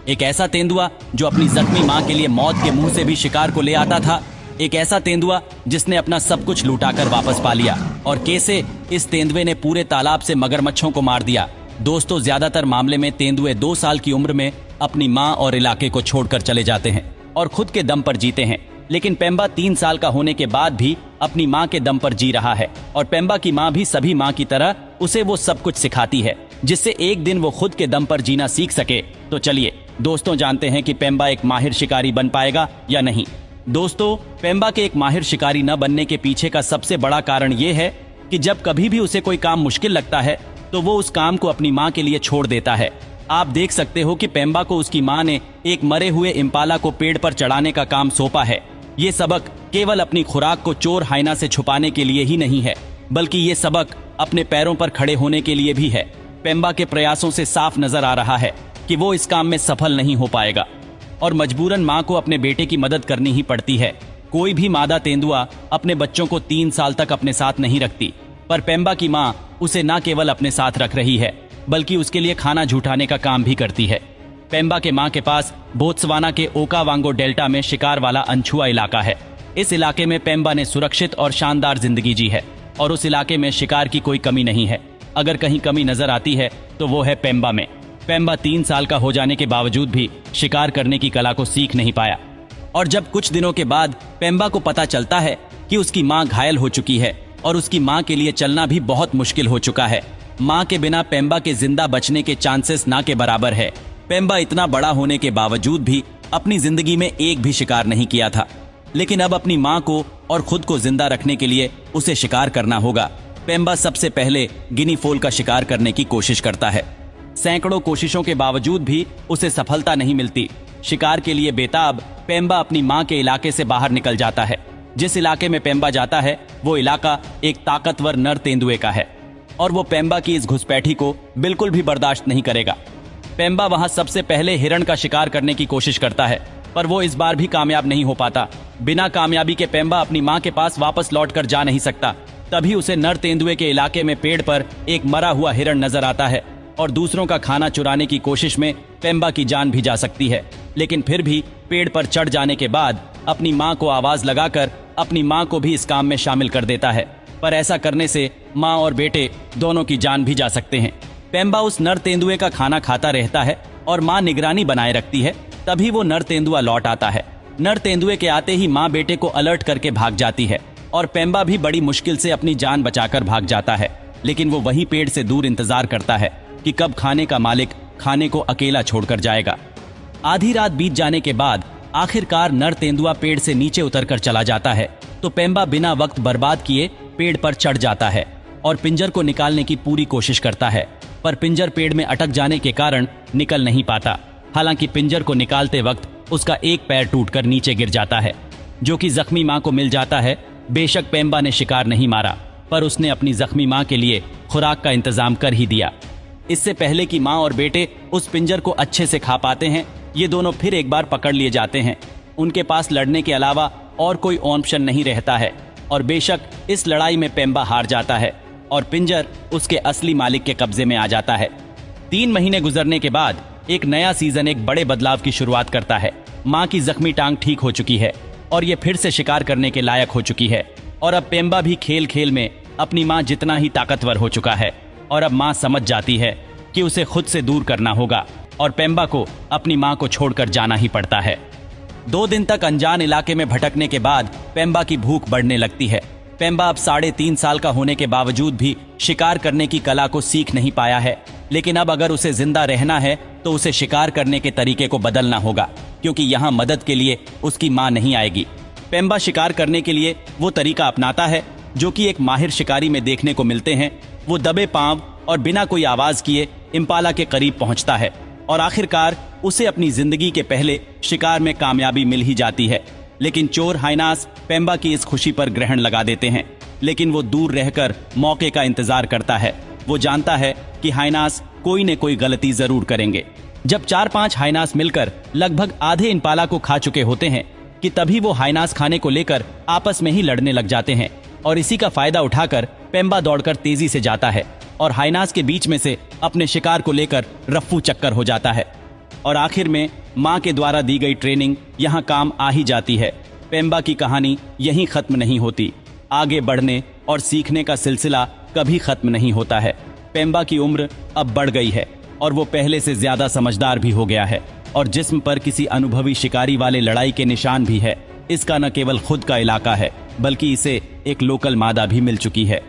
एक ऐसा तेंदुआ जो अपनी जख्मी मां के लिए मौत के मुंह से भी शिकार को ले आता था। एक ऐसा तेंदुआ जिसने अपना सब कुछ लुटाकर वापस पा लिया। और कैसे इस तेंदुए ने पूरे तालाब से मगरमच्छों को मार दिया। दोस्तों, ज्यादातर मामले में तेंदुए 2 साल की उम्र में अपनी मां और इलाके को छोड़कर चले जाते हैं और खुद के दम पर जीते हैं। लेकिन पेम्बा 3 साल का होने के बाद भी अपनी मां के दम पर जी रहा है। और पेम्बा की मां भी सभी मां की तरह उसे वो सब कुछ सिखाती है जिससे एक दिन वो खुद के दम पर जीना सीख सके। तो चलिए दोस्तों, जानते हैं कि पेम्बा एक माहिर शिकारी बन पाएगा या नहीं। दोस्तों, पेम्बा के एक माहिर शिकारी न बनने के पीछे का सबसे बड़ा कारण ये है कि जब कभी भी उसे कोई काम मुश्किल लगता है तो वो उस काम को अपनी मां के लिए छोड़ देता है। आप देख सकते हो कि पेम्बा को उसकी मां ने एक मरे हुए इम्पाला को पेड़ पर चढ़ाने का काम सौंपा है। ये सबक केवल अपनी खुराक को चोर हाइना से छुपाने के लिए ही नहीं है, बल्कि ये सबक अपने पैरों पर खड़े होने के लिए भी है। पेम्बा के प्रयासों से साफ नजर आ रहा है कि वो इस काम में सफल नहीं हो पाएगा और मजबूरन मां को अपने बेटे की मदद करनी ही पड़ती है। कोई भी मादा तेंदुआ अपने बच्चों को 3 साल तक अपने साथ नहीं रखती, पर पेम्बा की मां उसे न केवल अपने साथ रख रही है बल्कि उसके लिए खाना जुटाने का काम भी करती है। पेम्बा के मां के पास बोत्सवाना के ओकावांगो डेल्टा में शिकार वाला अनछुआ इलाका है। इस इलाके में पेम्बा ने सुरक्षित और शानदार जिंदगी जी है और उस इलाके में शिकार की कोई कमी नहीं है। अगर कहीं कमी नजर आती है तो वो है पेम्बा में। पेम्बा 3 साल का हो जाने के बावजूद भी शिकार करने की कला को सीख नहीं पाया। और जब कुछ दिनों के बाद पेम्बा को पता चलता है कि उसकी मां घायल हो चुकी है और उसकी मां के लिए चलना भी बहुत मुश्किल हो चुका है। मां के बिना पेम्बा के जिंदा बचने के चांसेस ना के बराबर है। पेम्बा इतना बड़ा होने के बावजूद भी अपनी जिंदगी में एक भी शिकार नहीं किया था, लेकिन अब अपनी मां को और खुद को जिंदा रखने के लिए उसे शिकार करना होगा। पेम्बा सबसे पहले गिनी फोल का शिकार करने की कोशिश करता है। सैकड़ों कोशिशों के बावजूद भी उसे सफलता नहीं मिलती। शिकार के लिए बेताब पेम्बा अपनी मां के इलाके से बाहर निकल जाता है। जिस इलाके में पेम्बा जाता है वो इलाका एक ताकतवर नर तेंदुए का है और वो पेम्बा की इस घुसपैठी को बिल्कुल भी बर्दाश्त नहीं करेगा। पेम्बा वहां सबसे पहले हिरण का शिकार करने की कोशिश करता है, पर वो इस बार भी कामयाब नहीं हो पाता। बिना कामयाबी के पेम्बा अपनी मां के पास वापस लौटकर जा नहीं सकता। तभी उसे नर तेंदुए के इलाके में पेड़ पर एक मरा हुआ हिरण नजर आता है और दूसरों का खाना चुराने की कोशिश में पेम्बा की जान भी जा सकती है। लेकिन फिर भी पेड़ पर चढ़ जाने के बाद अपनी मां को आवाज लगाकर अपनी मां को भी इस काम में शामिल कर देता है, पर ऐसा करने से मां और बेटे दोनों की जान भी जा सकते हैं। पेम्बा उस नर तेंदुए का खाना खाता रहता है और मां निगरानी बनाए रखती है। तभी वो नर तेंदुआ लौट आता है। नर तेंदुए के आते ही मां बेटे को अलर्ट करके भाग जाती है और पेम्बा भी बड़ी मुश्किल से अपनी जान बचाकर भाग जाता है। लेकिन वो वहीं पेड़ से दूर इंतजार करता है कि कब खाने का मालिक खाने को अकेला छोड़कर जाएगा। आधी रात बीत जाने के बाद आखिरकार नर तेंदुआ पेड़ से नीचे उतरकर चला जाता है तो पेम्बा बिना वक्त बर्बाद किए पेड़ पर चढ़ जाता है और पिंजर को निकालने की पूरी कोशिश करता है, पर पिंजर पेड़ में अटक जाने के कारण निकल नहीं पाता। हालांकि पिंजर को निकालते वक्त उसका एक पैर टूटकर नीचे गिर जाता है, जो कि जख्मी मां को मिल जाता है। बेशक पेम्बा ने शिकार नहीं मारा, पर उसने अपनी जख्मी मां के लिए खुराक का इंतजाम कर ही दिया। इससे पहले कि मां और बेटे उस पिंजर को अच्छे से खा पाते हैं, ये दोनों फिर एक बार पकड़ लिए जाते हैं। उनके पास लड़ने के अलावा और कोई ऑप्शन नहीं रहता है और बेशक इस लड़ाई में पेम्बा हार जाता है और पिंजर उसके असली मालिक के कब्जे में आ जाता है। 3 महीने गुजरने के बाद एक नया सीजन एक बड़े बदलाव की शुरुआत करता है। मां की जख्मी टांग ठीक हो चुकी है और ये फिर से शिकार करने के लायक हो चुकी है और अब पेम्बा भी खेल खेल में अपनी मां जितना ही ताकतवर हो चुका है और अब मां समझ जाती है कि उसे खुद से दूर करना होगा और पेम्बा को अपनी मां को छोड़कर जाना ही पड़ता है। 2 दिन तक अनजान इलाके में भटकने के बाद पेम्बा की भूख बढ़ने लगती है। पेम्बा अब 3.5 साल का होने के बावजूद भी शिकार करने की कला को सीख नहीं पाया है, लेकिन अब अगर उसे जिंदा रहना है तो उसे शिकार करने के तरीके को बदलना होगा, क्योंकि यहाँ मदद के लिए उसकी मां नहीं आएगी। पेम्बा शिकार करने के लिए वो तरीका अपनाता है जो कि एक माहिर शिकारी में देखने को मिलते हैं। वो दबे पांव और बिना कोई आवाज किए इम्पाला के करीब पहुंचता है और आखिरकार उसे अपनी जिंदगी के पहले शिकार में कामयाबी मिल ही जाती है। लेकिन चोर हाइनास पेम्बा की इस खुशी पर ग्रहण लगा देते हैं, लेकिन वो दूर रहकर मौके का इंतजार करता है। वो जानता है कि हाइनास कोई न कोई गलती जरूर करेंगे। जब 4-5 हाइनास मिलकर लगभग आधे इम्पाला को खा चुके होते हैं कि तभी वो हाइनास खाने को लेकर आपस में ही लड़ने लग जाते हैं और इसी का फायदा उठाकर पेम्बा दौड़कर तेजी से जाता है और हाइनास के बीच में से अपने शिकार को लेकर रफ्फू चक्कर हो जाता है। और आखिर में माँ के द्वारा दी गई ट्रेनिंग यहाँ काम आ ही जाती है। पेम्बा की कहानी यहीं खत्म नहीं होती। आगे बढ़ने और सीखने का सिलसिला कभी खत्म नहीं होता है। पेम्बा की उम्र अब बढ़ गई है और वो पहले से ज्यादा समझदार भी हो गया है और जिस्म पर किसी अनुभवी शिकारी वाले लड़ाई के निशान भी है। इसका न केवल खुद का इलाका है बल्कि इसे एक लोकल मादा भी मिल चुकी है।